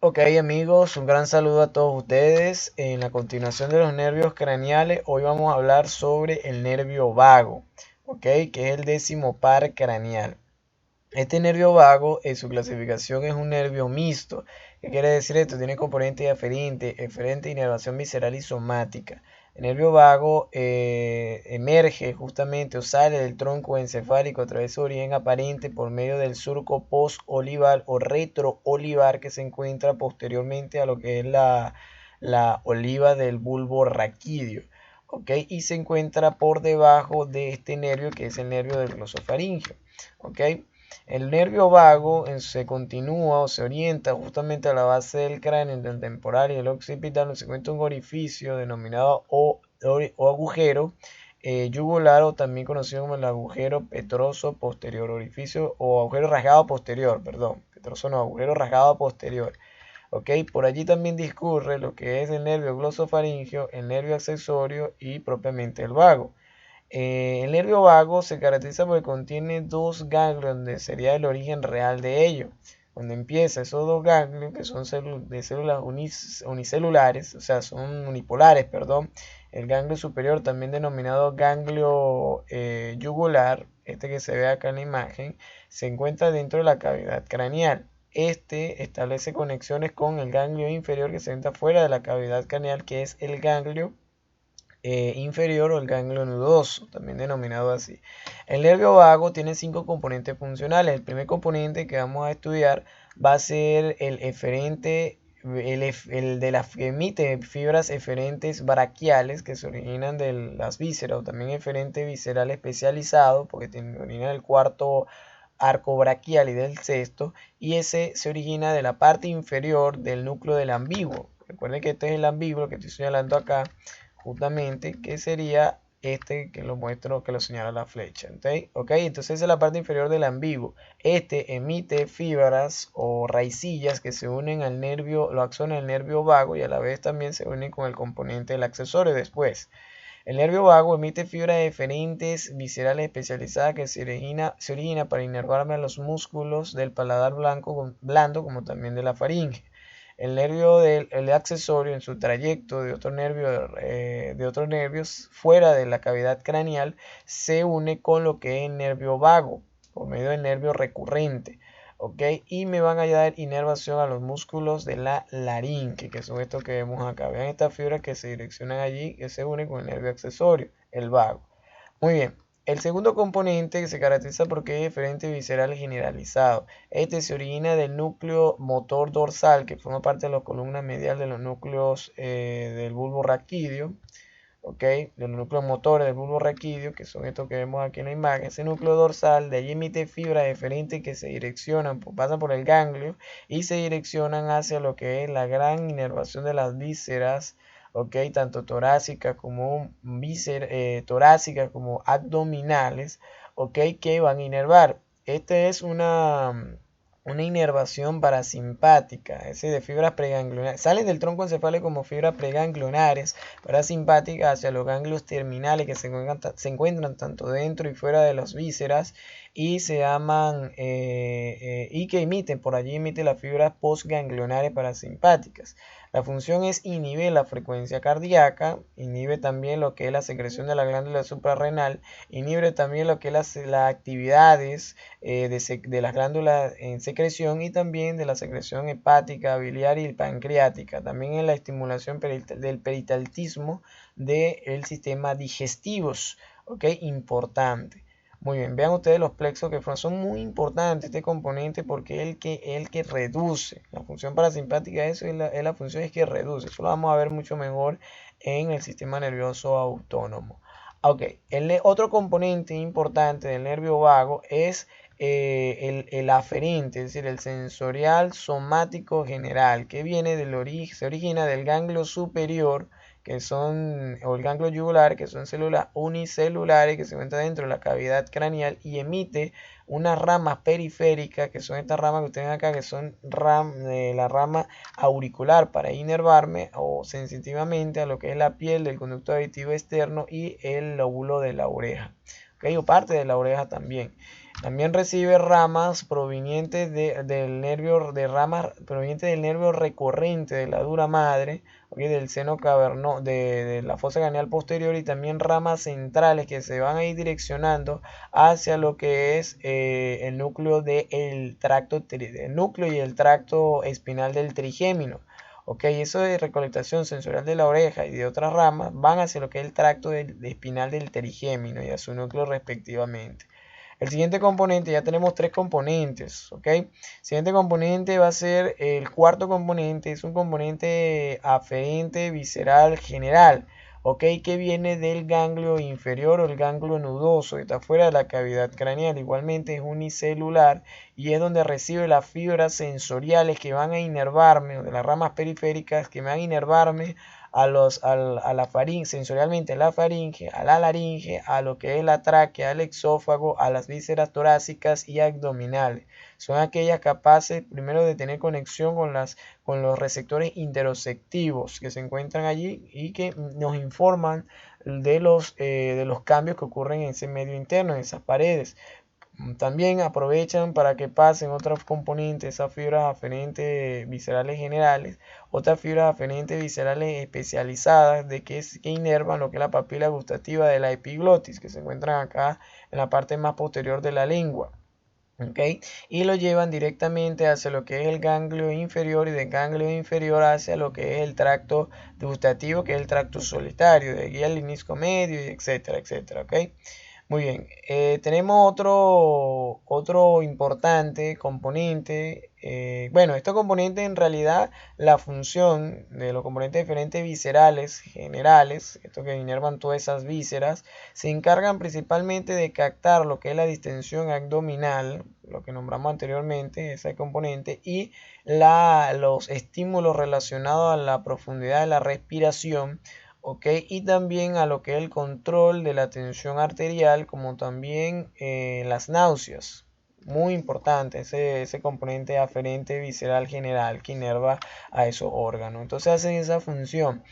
Ok amigos, un gran saludo a todos ustedes. En la continuación de los nervios craneales, hoy vamos a hablar sobre el nervio vago, ok, que es el 10.º par craneal. Este nervio vago, en su clasificación, es un nervio mixto. ¿Qué quiere decir esto? Tiene componente eferente, inervación visceral y somática. El nervio vago emerge justamente o sale del tronco encefálico a través de su origen aparente por medio del surco postolivar o retroolivar que se encuentra posteriormente a lo que es la oliva del bulbo raquídeo. ¿Ok? Y se encuentra por debajo de este nervio que es el nervio del glosofaringio. ¿Ok? El nervio vago se continúa o se orienta justamente a la base del cráneo entre el temporal y el occipital, donde se encuentra un orificio denominado o agujero yugular, o también conocido como el agujero petroso posterior, orificio o agujero rasgado posterior, perdón, petroso no, agujero rasgado posterior. ¿Ok? Por allí también discurre lo que es el nervio glosofaringio, el nervio accesorio y propiamente el vago. El nervio vago se caracteriza porque contiene dos ganglios, donde sería el origen real de ello. Cuando empieza esos dos ganglios, que son de células unicelulares, o sea, son unipolares, perdón. El ganglio superior, también denominado ganglio yugular, este que se ve acá en la imagen, se encuentra dentro de la cavidad craneal. Este establece conexiones con el ganglio inferior, que se encuentra fuera de la cavidad craneal, que es el ganglio inferior o el ganglio nudoso, también denominado así. El nervio vago tiene 5 componentes funcionales. El primer componente que vamos a estudiar va a ser el eferente, el de las que emite fibras eferentes braquiales que se originan de las vísceras, o también eferente visceral especializado, porque origina del cuarto arco braquial y del sexto, y ese se origina de la parte inferior del núcleo del ambiguo. Recuerden que este es el ambiguo que estoy señalando acá, justamente, que sería este que lo muestro, que lo señala la flecha. ¿Okay? Entonces esa es la parte inferior del ambiguo. Este emite fibras o raicillas que se unen al nervio, lo axones del nervio vago, y a la vez también se unen con el componente del accesorio después. El nervio vago emite fibras eferentes viscerales especializadas que se origina para inervarme a los músculos del paladar blando, como también de la faringe. El nervio el accesorio, en su trayecto de otros nervios fuera de la cavidad craneal, se une con lo que es el nervio vago por medio del nervio recurrente. ¿Ok? Y me van a dar inervación a los músculos de la laringe, que son estos que vemos acá. Vean estas fibras que se direccionan allí, que se unen con el nervio accesorio, el vago. Muy bien. El segundo componente, que se caracteriza porque es eferente visceral generalizado. Este se origina del núcleo motor dorsal, que forma parte de la columna medial de los núcleos del bulbo raquídeo. ¿Ok? De los núcleos motores del bulbo raquídeo, que son estos que vemos aquí en la imagen. Ese núcleo dorsal, de allí emite fibras eferentes que se direccionan, pasan por el ganglio y se direccionan hacia lo que es la gran inervación de las vísceras, ¿ok? Tanto torácicas como abdominales, ¿ok? Que van a inervar. Esta es una inervación parasimpática, es decir, de fibras preganglionares. Salen del tronco encefálico como fibras preganglionares, parasimpáticas, hacia los ganglios terminales que se encuentran tanto dentro y fuera de las vísceras, y se llaman y que emiten, por allí emiten las fibras postganglionares parasimpáticas. La función es inhibir la frecuencia cardíaca, inhibe también lo que es la secreción de la glándula suprarrenal, inhibe también lo que es las actividades de las glándulas en secreción, y también de la secreción hepática, biliar y pancreática. También en la estimulación del peritaltismo del sistema digestivos. ¿Ok? Importante. Muy bien, vean ustedes los plexos que son muy importantes este componente, porque es el que reduce. La función parasimpática, eso es la función es que reduce. Eso lo vamos a ver mucho mejor en el sistema nervioso autónomo. Ok, el otro componente importante del nervio vago es el aferente, es decir, el sensorial somático general, que viene se origina del ganglio superior, o el ganglio yugular, que son células unicelulares que se encuentran dentro de la cavidad craneal, y emite unas ramas periféricas, que son estas ramas que ustedes ven acá, que son la rama auricular para inervarme o sensitivamente a lo que es la piel del conducto auditivo externo y el lóbulo de la oreja. ¿Okay? O parte de la oreja también. También recibe ramas provenientes del nervio, de ramas provenientes del nervio recurrente de la dura madre, ¿okay? Del seno cavernoso, de la fosa craneal posterior, y también ramas centrales que se van a ir direccionando hacia lo que es el núcleo el núcleo y el tracto espinal del trigémino. Ok, eso de recolectación sensorial de la oreja y de otras ramas van hacia lo que es el tracto espinal del trigémino y a su núcleo respectivamente. El siguiente componente, ya tenemos tres componentes, ¿ok? El siguiente componente va a ser el cuarto componente, es un componente aferente visceral general, ¿ok? Que viene del ganglio inferior o el ganglio nudoso, que está fuera de la cavidad craneal. Igualmente es unicelular y es donde recibe las fibras sensoriales que van a inervarme, o de las ramas periféricas que van a inervarme a la faringe, sensorialmente a la faringe, a la laringe, a lo que es la tráquea, al exófago, a las vísceras torácicas y abdominales. Son aquellas capaces primero de tener conexión con los receptores interoceptivos que se encuentran allí y que nos informan de los cambios que ocurren en ese medio interno, en esas paredes. También aprovechan para que pasen otros componentes, esas fibras aferentes viscerales generales, otras fibras aferentes viscerales especializadas que inervan lo que es la papila gustativa de la epiglotis, que se encuentran acá en la parte más posterior de la lengua. ¿Okay? Y lo llevan directamente hacia lo que es el ganglio inferior y del ganglio inferior hacia lo que es el tracto gustativo, que es el tracto solitario, de aquí al ilinisco medio, etcétera, etcétera. ¿Okay? Muy bien, tenemos otro importante componente. Bueno, estos componentes en realidad, la función de los componentes diferentes viscerales generales, estos que inervan todas esas vísceras, se encargan principalmente de captar lo que es la distensión abdominal, lo que nombramos anteriormente, ese componente, y los estímulos relacionados a la profundidad de la respiración. Ok, y también a lo que es el control de la tensión arterial, como también las náuseas. Muy importante ese componente aferente visceral general que inerva a esos órganos. Entonces hacen esa función.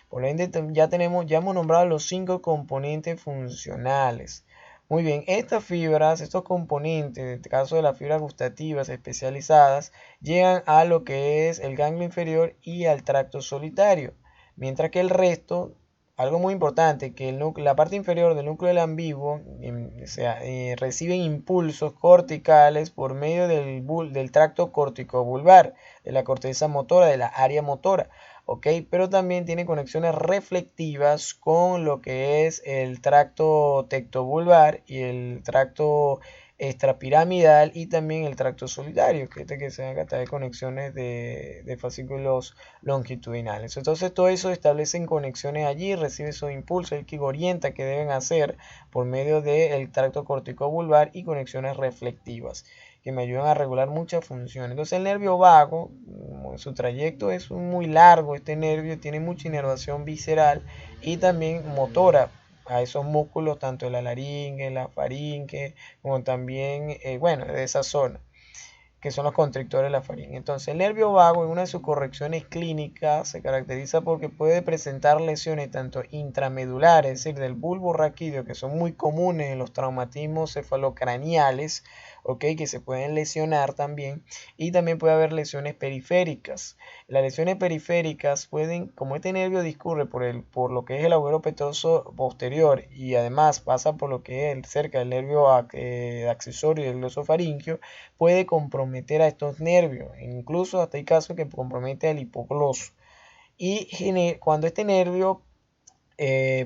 Por ende, ya hemos nombrado los 5 componentes funcionales. Muy bien, estas fibras, estos componentes, en este caso de las fibras gustativas especializadas, llegan a lo que es el ganglio inferior y al tracto solitario. Mientras que el resto, algo muy importante, que la parte inferior del núcleo del ambiguo, reciben impulsos corticales por medio del tracto corticobulbar, de la corteza motora, de la área motora. ¿Ok? Pero también tiene conexiones reflectivas con lo que es el tracto tectobulbar y el tracto extrapiramidal y también el tracto solitario, que se haga a través de conexiones de fascículos longitudinales. Entonces todo eso establecen conexiones allí, recibe esos impulsos, el que orienta que deben hacer por medio del tracto corticobulbar y conexiones reflectivas que me ayudan a regular muchas funciones. Entonces el nervio vago, su trayecto es muy largo, este nervio tiene mucha inervación visceral y también motora a esos músculos, tanto de la laringe, la faringe, como también, bueno, de esa zona, que son los constrictores de la faringe. Entonces, el nervio vago en una de sus correcciones clínicas se caracteriza porque puede presentar lesiones tanto intramedulares, es decir, del bulbo raquídeo, que son muy comunes en los traumatismos cefalocraneales, ¿okay? Que se pueden lesionar también, y también puede haber lesiones periféricas. Las lesiones periféricas pueden, como este nervio discurre por lo que es el agujero petroso posterior y además pasa por lo que es cerca del nervio accesorio del glosofaringio, puede comprometer a estos nervios, incluso hasta hay casos que compromete al hipogloso. Y cuando este nervio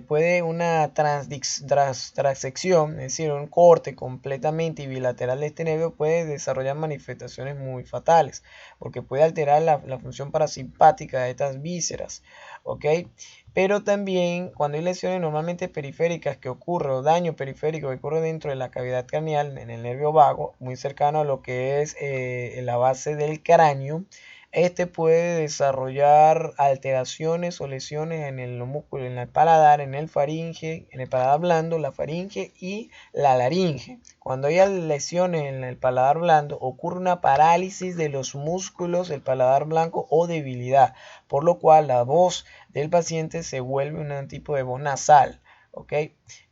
puede una transección, es decir, un corte completamente y bilateral de este nervio, puede desarrollar manifestaciones muy fatales, porque puede alterar la función parasimpática de estas vísceras, ¿ok? Pero también cuando hay lesiones normalmente periféricas que ocurre, o daño periférico que ocurre dentro de la cavidad craneal, en el nervio vago, muy cercano a lo que es la base del cráneo, este puede desarrollar alteraciones o lesiones en el músculo, en el paladar, en el faringe, en el paladar blando, la faringe y la laringe. Cuando hay lesiones en el paladar blando, ocurre una parálisis de los músculos del paladar blanco o debilidad, por lo cual la voz del paciente se vuelve un tipo de voz nasal. ¿ok?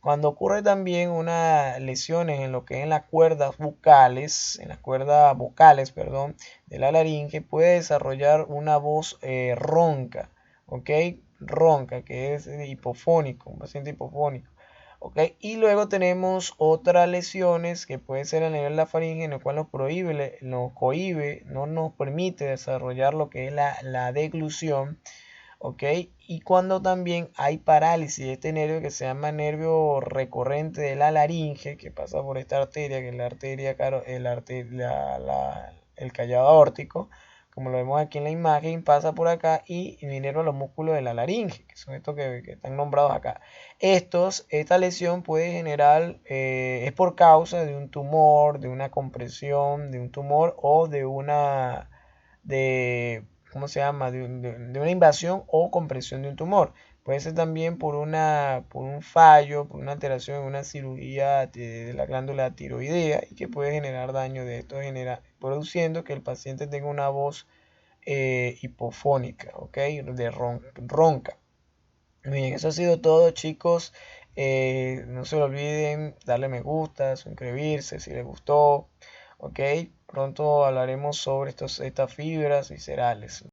Cuando ocurre también una lesiones en lo que es en las cuerdas vocales, perdón, de la laringe, puede desarrollar una voz ronca, ¿ok? Ronca, que es hipofónico, un paciente hipofónico. ¿Ok? Y luego tenemos otras lesiones que puede ser a nivel de la faringe, en el cual nos prohíbe, nos cohíbe, no nos permite desarrollar lo que es la deglución. ¿Ok? Y cuando también hay parálisis de este nervio que se llama nervio recurrente de la laringe, que pasa por esta arteria, que es la arteria, el callado aórtico, como lo vemos aquí en la imagen, pasa por acá y inerva los músculos de la laringe, que son estos que están nombrados acá. Esta lesión puede generar, es por causa de un tumor, de una compresión, de un tumor o de una, de ¿cómo se llama? De una invasión o compresión de un tumor. Puede ser también por un fallo, por una alteración en una cirugía de la glándula tiroidea y que puede generar daño de esto, produciendo que el paciente tenga una voz hipofónica, ¿ok? De ronca. Bien, eso ha sido todo, chicos. No se olviden darle me gusta, suscribirse si les gustó. Ok, pronto hablaremos sobre estas fibras viscerales.